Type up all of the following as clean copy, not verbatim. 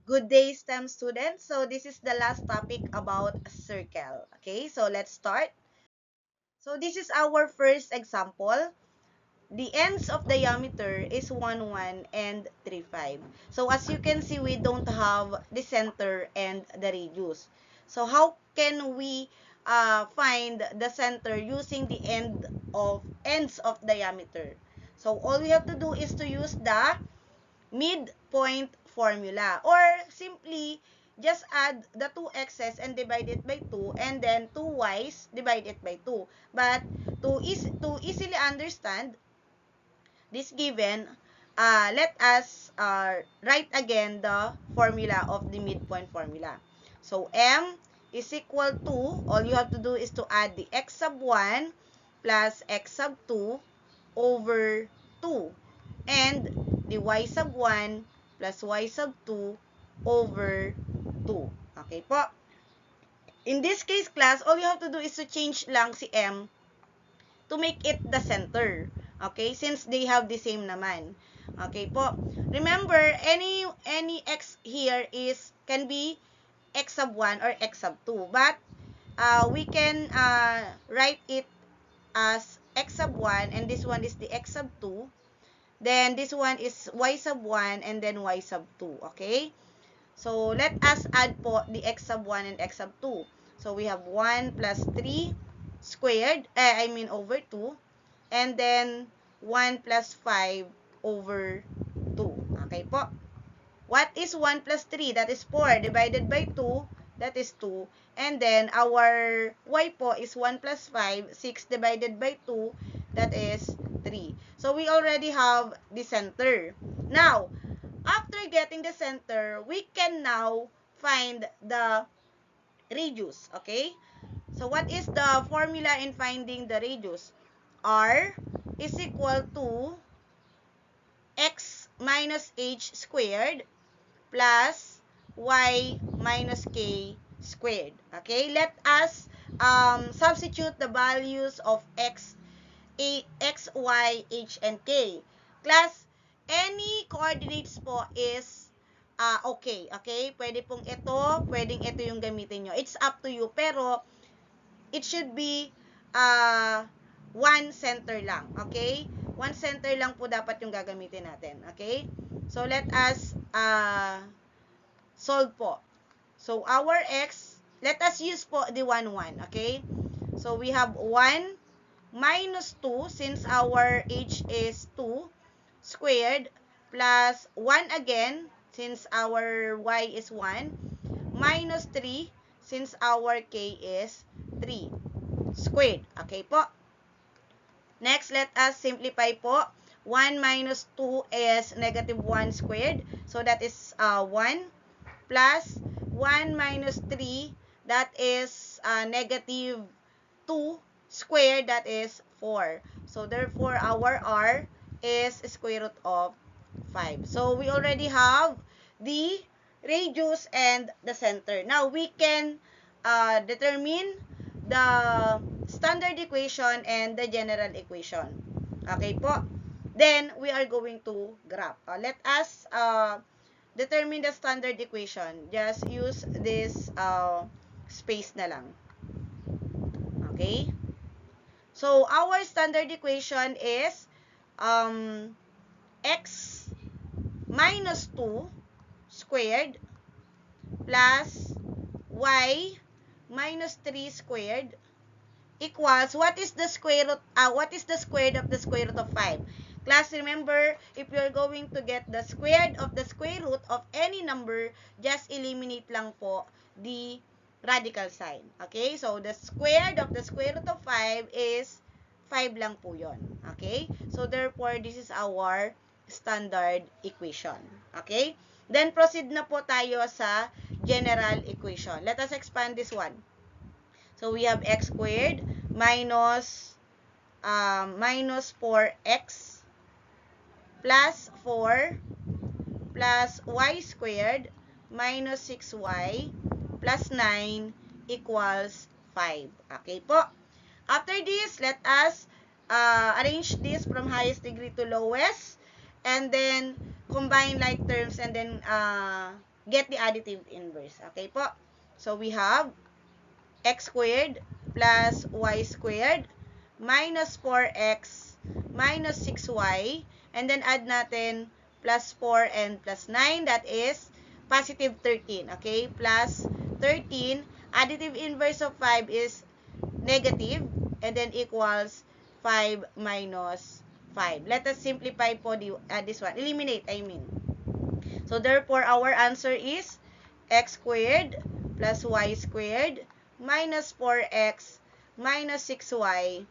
Good day, STEM students. So this is the last topic about a circle. Okay, so let's start. So this is our first example. The ends of diameter is 1, 1 and 3, 5. So as you can see, we don't have the center and the radius. So how can we find the center using the ends of diameter? So all we have to do is to use the midpoint formula, or simply just add the two x's and divide it by 2, and then 2y's divide it by 2. But to easily understand this given, let us write again the formula of the midpoint formula. So m is equal to, all you have to do is to add the x sub 1 plus x sub 2 over 2, and the y sub 1 plus y sub 2 over 2. Okay po. In this case, class, all you have to do is to change lang si m to make it the center. Okay? Since they have the same naman. Okay po. Remember, any x here is can be x sub 1 or x sub 2. But we can write it as x sub 1, and this one is the x sub 2. Then this one is y sub 1 and then y sub 2. Okay? So let us add po the x sub 1 and x sub 2. So we have 1 plus 3 squared, over 2. And then 1 plus 5 over 2. Okay po. What is 1 plus 3? That is 4 divided by 2. That is 2. And then our y po is 1 plus 5. 6 divided by 2. That is 3. So we already have the center. Now, after getting the center, we can now find the radius. Okay? So what is the formula in finding the radius? R is equal to x minus h squared plus y minus k squared. Okay? Let us substitute the values of x, y, h, and k. Class, any coordinates po is okay. Okay? Pwede pong ito, pwedeng ito yung gamitin nyo. It's up to you. Pero, it should be one center lang. Okay? One center lang po dapat yung gagamitin natin. Okay? So, let us solve po. So, our x, let us use po the 1, 1. Okay? So, we have 1 minus 2, since our h is 2, squared, plus 1 again, since our y is 1, minus 3, since our k is 3, squared. Okay po. Next, let us simplify po. 1 minus 2 is negative 1 squared. So, that is 1 plus 1 minus 3, that is negative 2 squared, that is 4. So, therefore, our r is square root of 5. So, we already have the radius and the center. Now, we can determine the standard equation and the general equation. Okay po? Then, we are going to graph. Let us determine the standard equation. Just use this space na lang. Okay? So, our standard equation is x minus 2 squared plus y minus 3 squared equals, what is the square root of the square root of 5? Class, remember, if you're going to get the squared of the square root of any number, just eliminate lang po the radical sign. Okay? So, the squared of the square root of 5 is 5 lang po yun. Okay? So, therefore, this is our standard equation. Okay? Then, proceed na po tayo sa general equation. Let us expand this one. So, we have x squared minus 4x plus 4 plus y squared minus 6y plus 9 equals 5. Okay po. After this, let us arrange this from highest degree to lowest, and then combine like terms, and then get the additive inverse. Okay po? So, we have x squared plus y squared minus 4x minus 6y, and then add natin plus 4 and plus 9, that is positive 13. Okay? Plus 13, additive inverse of 5 is negative, and then equals 5 minus 5. Let us simplify po this one. Eliminate, I mean. So, therefore, our answer is x squared plus y squared minus 4x minus 6y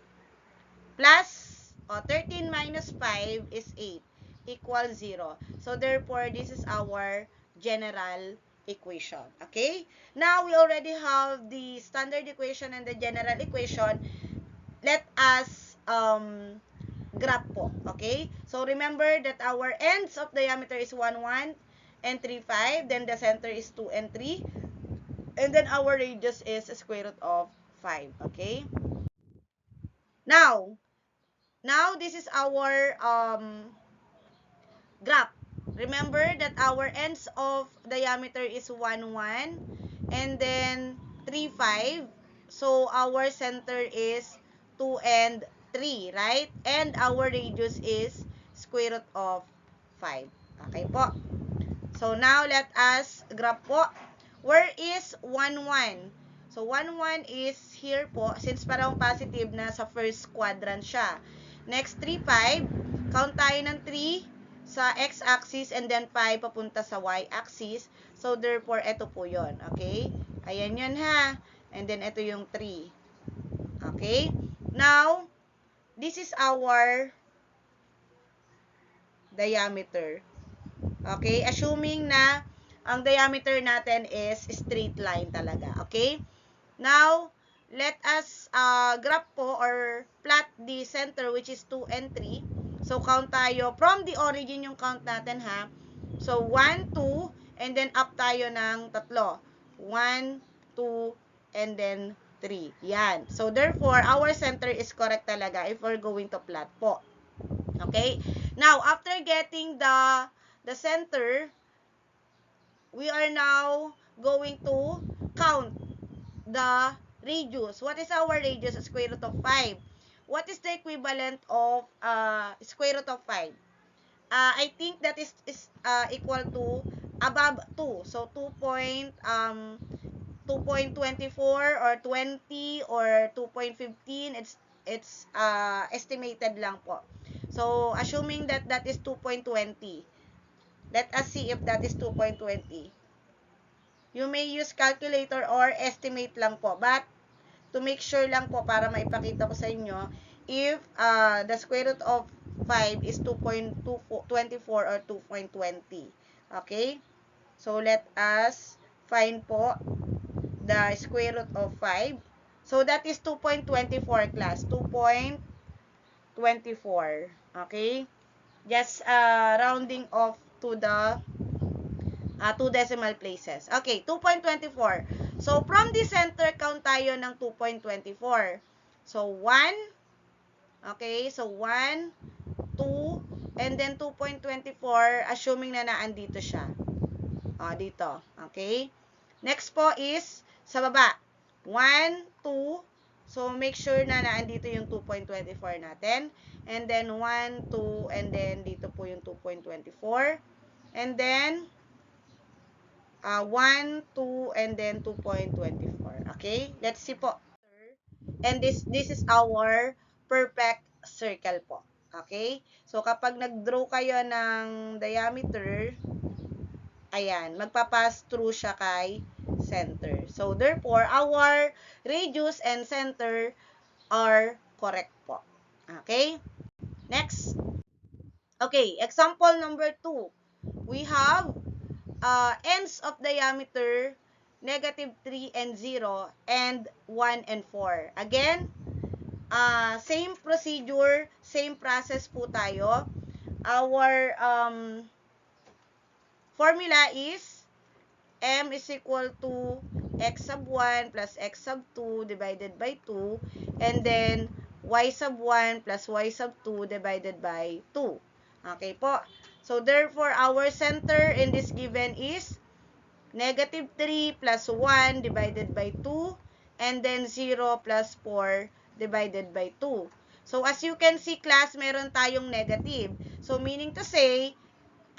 plus 13 minus 5 is 8 equals 0. So, therefore, this is our general equation. Okay? Now, we already have the standard equation and the general equation. Let us graph po. Okay? So, remember that our ends of diameter is 1, 1 and 3, 5. Then, the center is 2 and 3. And then, our radius is square root of 5. Okay? Now, this is our graph. Remember that our ends of diameter is 1, 1 and then 3, 5. So, our center is 2 and 3, right? And our radius is square root of 5. Okay po. So, now let us graph po. Where is 1, 1? So, 1, 1 is here po. Since parang positive na sa first quadrant siya. Next, 3, 5. Count tayo ng 3 sa x-axis and then 5 papunta sa y-axis. So, therefore, ito po yon. Okay? Ayan yun ha. And then, ito yung 3. Okay? Now, this is our diameter. Okay? Assuming na ang diameter natin is straight line talaga. Okay? Now, let us graph po or plot the center which is 2 and 3. So, count tayo. From the origin yung count natin ha. So, 1, 2, and then up tayo ng 3. 1, 2, and then 3. Yan. So, therefore, our center is correct talaga if we're going to plot po. Okay? Now, after getting the center, we are now going to count the radius. What is our radius? Square root of 5. What is the equivalent of square root of 5? I think that is equal to above 2. So, 2.24 or 20 or 2.15. It's estimated lang po. So, assuming that that is 2.20. Let us see if that is 2.20. You may use calculator or estimate lang po. But, to make sure lang po para maipakita ko sa inyo, if the square root of 5 is 2.24 or 2.20. Okay? So, let us find po the square root of 5. So, that is 2.24 class. 2.24. Okay? Just rounding off to the 2 decimal places. Okay, 2.24. So, from the center, count tayo ng 2.24. So, 1. Okay, so 1, 2, and then 2.24, assuming na naandito siya. Dito. Okay? Next po is, sa baba. 1, 2, so make sure na naandito yung 2.24 natin. And then, 1, 2, and then dito po yung 2.24. And then, 1, 2, and then 2.24. Okay? Let's see po. And this is our perfect circle po. Okay? So, kapag nag-draw kayo ng diameter, ayan, magpapass through siya kay center. So, therefore, our radius and center are correct po. Okay? Next. Okay, example number 2. We have ends of diameter negative 3 and 0 and 1 and 4. Again, same procedure, same process po tayo. Our formula is m is equal to x sub 1 plus x sub 2 divided by 2, and then y sub 1 plus y sub 2 divided by 2. Okay po. So, therefore, our center in this given is Negative 3 plus 1 divided by 2, and then 0 plus 4 divided by 2. So, as you can see, class, meron tayong negative. So, meaning to say,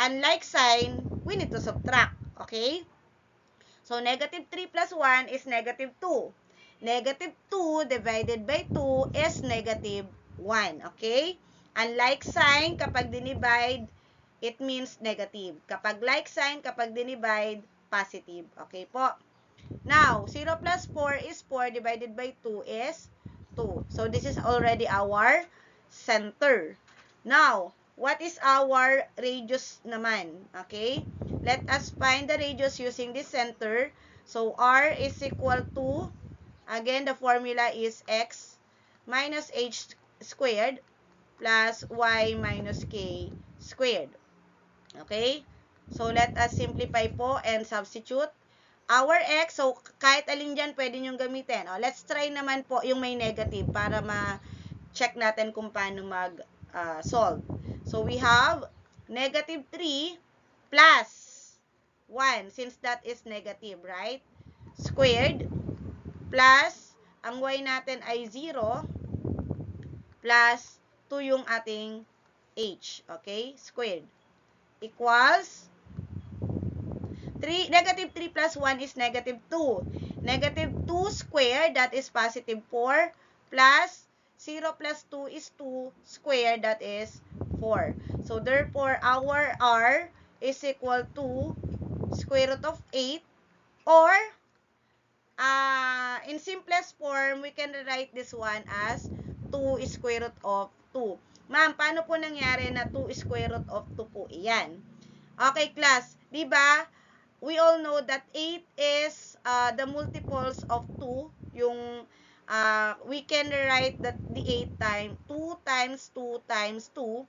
unlike sign, we need to subtract. Okay? So, negative 3 plus 1 is negative 2. Negative 2 divided by 2 is negative 1. Okay? Unlike sign, kapag dinivide, it means negative. Kapag like sign, kapag dinivide, positive. Okay po? Now, 0 plus 4 is 4 divided by 2 is 2. So, this is already our center. Now, what is our radius naman? Okay? Let us find the radius using this center. So, r is equal to, again, the formula is x minus h squared plus y minus k squared. Okay? So, let us simplify po and substitute. Our x, so kahit alin dyan, pwede nyong gamitin. Let's try naman po yung may negative para ma-check natin kung paano mag-solve. So, we have negative 3 plus 1, since that is negative, right? Squared plus, ang y natin ay 0 plus 2 yung ating h. Okay? Squared. Equals negative 3 plus 1 is negative 2. Negative 2 squared, that is positive 4, plus 0 plus 2 is 2 squared, that is 4. So, therefore, our r is equal to square root of 8, or, in simplest form, we can write this one as 2 square root of 2. Ma'am, paano po nangyari na 2 square root of 2 po iyan? Okay, class. Diba? We all know that 8 is the multiples of 2. Yung, we can write that the 8 times 2 times 2 times 2.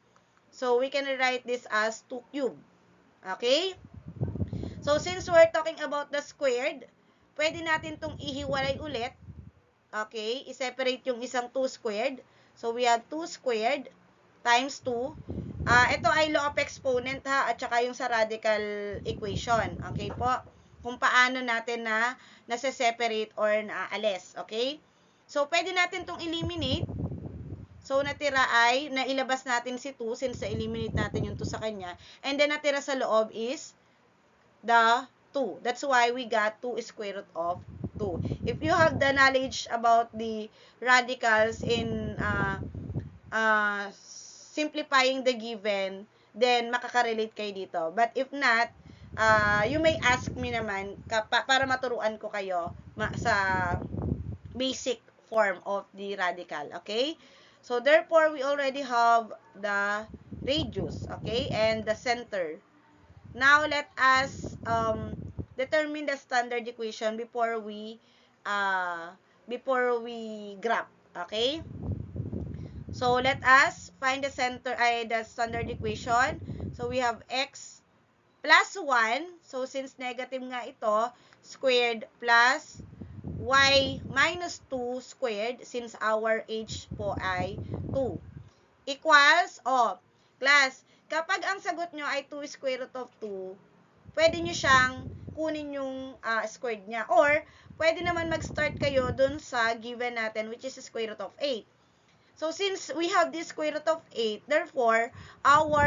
So, we can write this as 2 cubed. Okay? So, since we're talking about the squared, pwede natin itong ihiwalay ulit. Okay? I-separate yung isang 2 squared. So, we have 2 squared times 2. Ito ay law of exponent ha, at saka yung sa radical equation. Okay po? Kung paano natin na nasa-separate or naalis. Okay? So, pwede natin itong eliminate. So, natira ay, nailabas natin si 2 since na-eliminate natin yung 2 sa kanya. And then, natira sa loob is the 2. That's why we got 2 square root of 2. If you have the knowledge about the radicals in simplifying the given, then makaka-relate kayo dito. But if not, you may ask me naman para maturuan ko kayo sa basic form of the radical. Okay? So, therefore, we already have the radius, okay, and the center. Now, let us determine the standard equation before we graph. Okay? So, let us find the the standard equation. So, we have x plus 1. So, since negative nga ito, squared plus y minus 2 squared, since our h po ay 2. Equals, class, kapag ang sagot nyo ay 2 square root of 2, pwede nyo siyang kunin yung squared niya. Or, pwede naman mag-start kayo dun sa given natin, which is square root of 8. So, since we have this square root of 8, therefore, our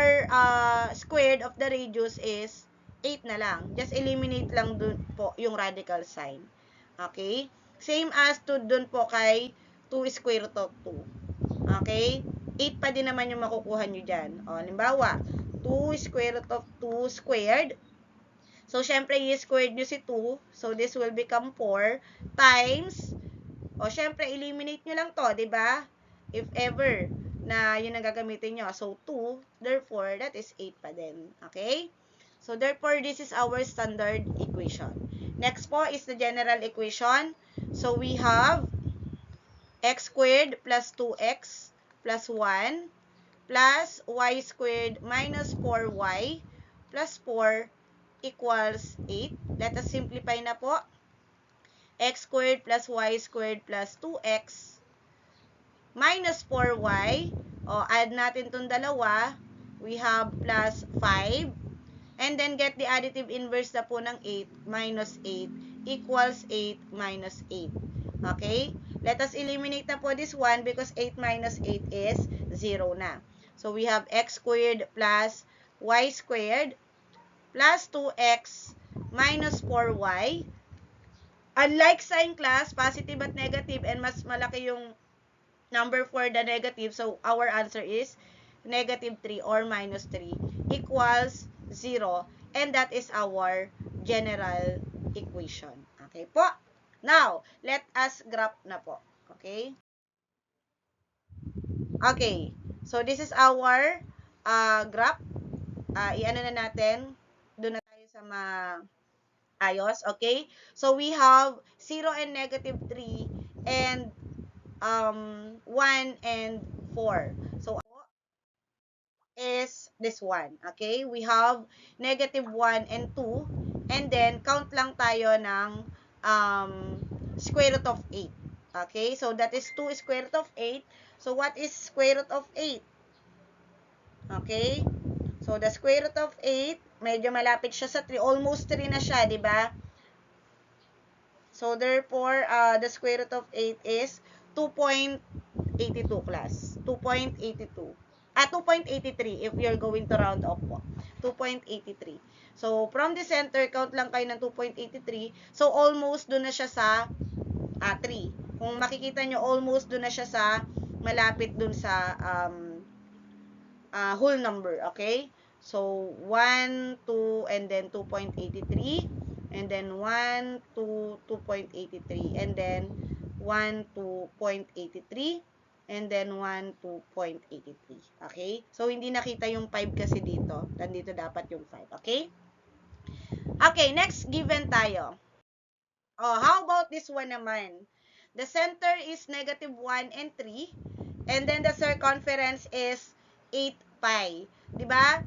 squared of the radius is 8 na lang. Just eliminate lang dun po yung radical sign. Okay? Same as to dun po kay 2 square root of 2. Okay? 8 pa din naman yung makukuha nyo dyan. Halimbawa, 2 square root of 2 squared. So, syempre, i-squared nyo si 2. So, this will become 4 times, syempre, eliminate nyo lang to, diba? If ever na yun ang gagamitin nyo. So, 2, therefore, that is 8 pa din. Okay? So, therefore, this is our standard equation. Next po is the general equation. So, we have x squared plus 2x plus 1 plus y squared minus 4y plus 4 equals 8. Let us simplify na po. X squared plus y squared plus 2x minus 4y. Add natin itong dalawa. We have plus 5. And then get the additive inverse na po ng 8 minus 8 equals 8 minus 8. Okay? Let us eliminate na po this one because 8 minus 8 is 0 na. So we have x squared plus y squared plus 2x minus 4y. Unlike sign class, positive at negative, and mas malaki yung number for the negative, so our answer is negative 3 or minus 3 equals 0, and that is our general equation. Okay po? Now, let us graph na po. Okay? Okay. So, this is our graph. I-ano na natin. Doon na tayo sa ayos. Okay? So, we have 0 and negative 3 and 1 and 4. So, is this one. Okay? We have negative 1 and 2. And then, count lang tayo ng square root of 8. Okay? So, that is 2 square root of 8. So, what is square root of 8? Okay? So, the square root of 8, medyo malapit siya sa 3. Almost 3 na siya, di ba? So, therefore, the square root of 8 is 2.82 class. 2.82. 2.83 if you're going to round off po. 2.83. So, from the center, count lang kayo ng 2.83. So, almost doon na siya sa 3. Kung makikita nyo, almost doon na siya sa malapit doon sa whole number. Okay? So, 1, 2, and then 2.83. And then 1, 2, 2.83. And then 1, 2.83. And then 1, 2.83. Okay? So, hindi nakita yung 5 kasi dito. Nandito dapat yung 5. Okay? Okay, next given tayo. Oh, how about this one naman? The center is negative 1 and 3. And then the circumference is 8 pi. Diba?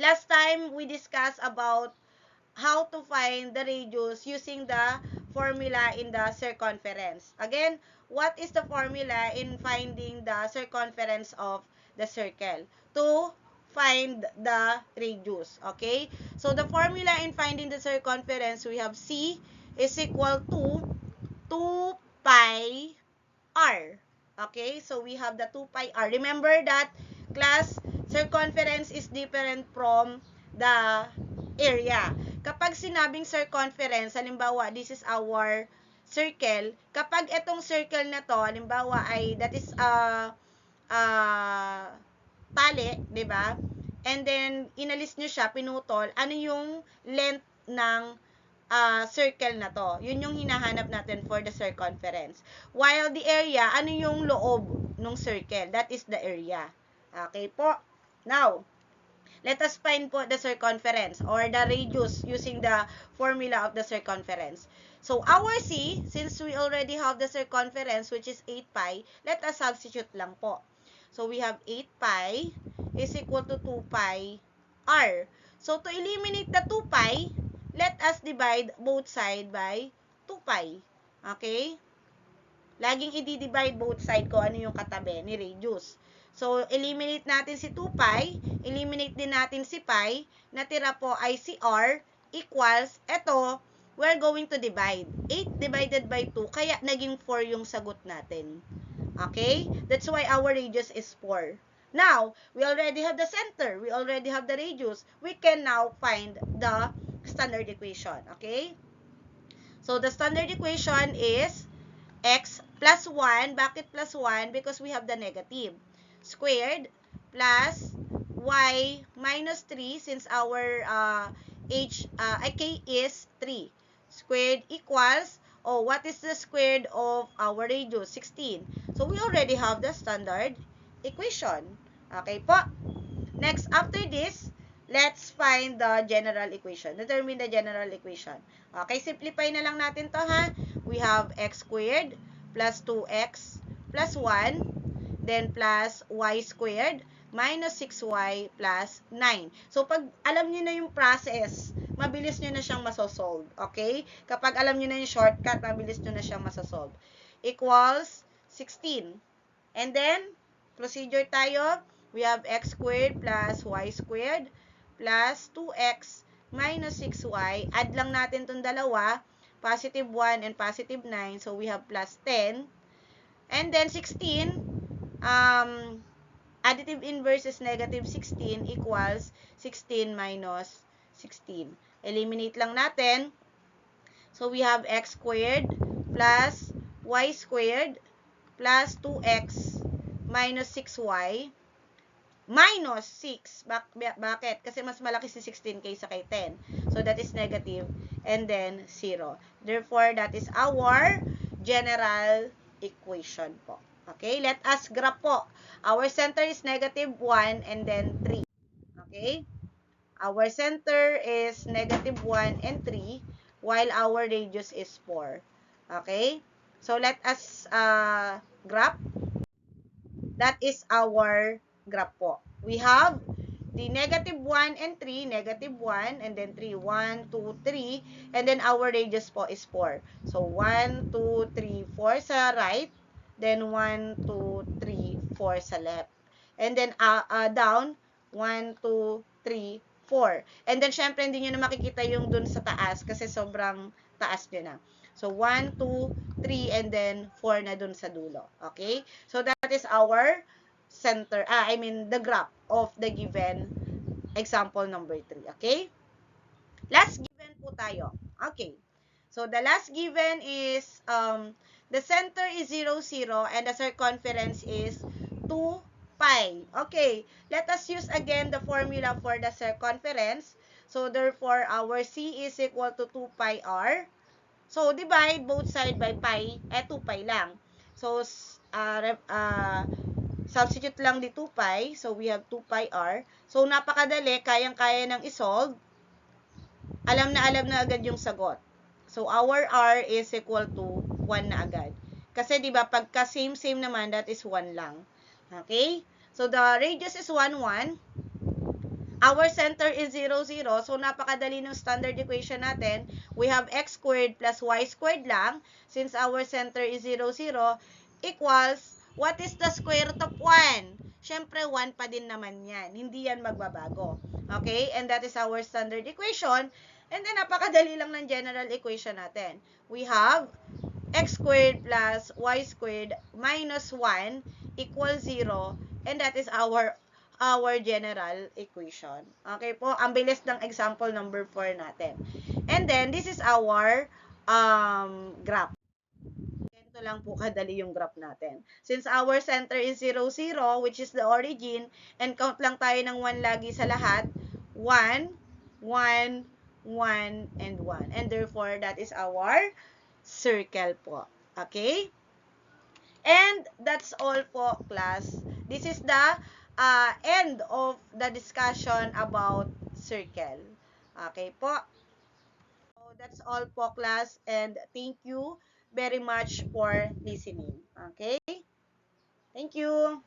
Last time we discussed about how to find the radius using the formula in the circumference. Again, what is the formula in finding the circumference of the circle? To find the radius. Okay? So, the formula in finding the circumference, we have C is equal to 2 pi r. Okay? So, we have the 2 pi r. Remember that, class, circumference is different from the area. Kapag sinabing circumference, halimbawa, this is our circle, kapag itong circle na to, halimbawa ay, that is tali, di ba? And then, inalis nyo siya, pinutol, ano yung length ng circle na to? Yun yung hinahanap natin for the circumference. While the area, ano yung loob ng circle? That is the area. Okay po? Now, let us find po the circumference or the radius using the formula of the circumference. So, our C, since we already have the circumference, which is 8 pi, let us substitute lang po. So, we have 8 pi is equal to 2 pi r. So, to eliminate the 2 pi, let us divide both sides by 2 pi. Okay? Laging i-divide both sides ko ano yung katabi ni radius. So, eliminate natin si 2 pi, eliminate din natin si pi, natira po ay si r equals, eto, we're going to divide. 8 divided by 2, kaya naging 4 yung sagot natin. Okay? That's why our radius is 4. Now, we already have the center, we already have the radius, we can now find the standard equation. Okay? So, the standard equation is x plus 1. Bakit plus 1? Because we have the negative. Squared plus y minus 3 since our k is 3. Squared equals, what is the squared of our radius? 16. So, we already have the standard equation. Okay po? Next, after this, let's find the general equation. Determine the general equation. Okay, simplify na lang natin to ha. We have x squared plus 2x plus 1 then plus y squared minus 6y plus 9. So, pag alam niyo na yung process, mabilis niyo na siyang masosolve. Okay? Kapag alam niyo na yung shortcut, mabilis niyo na siyang masosolve. Equals 16. And then, procedure tayo. We have x squared plus y squared plus 2x minus 6y. Add lang natin itong dalawa, positive 1 and positive 9. So, we have plus 10. And then, 16, additive inverse is negative 16 equals 16 minus 16. Eliminate lang natin. So, we have x squared plus y squared plus 2x minus 6y minus 6. Bakit? Kasi mas malaki si 16 kaysa kay 10. So, that is negative and then 0. Therefore, that is our general equation po. Okay? Let us graph po. Our center is negative 1 and then 3. Okay? Our center is negative 1 and 3 while our radius is 4. Okay? So, let us graph. That is our graph po. We have the negative 1 and 3, negative 1, and then 3, 1, 2, 3, and then our radius po is 4. So, 1, 2, 3, 4 sa right, then 1, 2, 3, 4 sa left. And then down, 1, 2, 3, 4. And then, syempre, hindi nyo na makikita yung dun sa taas kasi sobrang taas nyo na. So, 1, 2, 3, and then 4 na dun sa dulo. Okay? So, that is our center, the graph of the given example number 3. Okay? Last given po tayo. Okay. So, the last given is, the center is 0, 0, and the circumference is 2 pi. Okay. Let us use again the formula for the circumference. So, therefore, our C is equal to 2 pi r. So, divide both side by pi, 2 pi lang. So, substitute lang di 2 pi. So, we have 2 pi r. So, napakadali, kayang-kaya nang isolve. Alam na agad yung sagot. So, our r is equal to 1 na agad. Kasi, di ba, pagka same naman, that is 1 lang. Okay? So, the radius is 1, 1. Our center is 0, 0. So, napakadali ng standard equation natin. We have x squared plus y squared lang. Since our center is 0, 0, equals, what is the square root of 1? Siyempre, 1 pa din naman yan. Hindi yan magbabago. Okay? And that is our standard equation. And then, napakadali lang ng general equation natin. We have x squared plus y squared minus 1 equals 0. And that is our general equation. Okay po? Ang bilis ng example number 4 natin. And then, this is our graph. Ganito lang po kadali yung graph natin. Since our center is 0, 0, which is the origin, and count lang tayo ng 1 lagi sa lahat, 1, 1, 1, and 1. And therefore, that is our circle po. Okay? And that's all po, class. This is the end of the discussion about circle. Okay po. So that's all po, class. And thank you very much for listening. Okay? Thank you.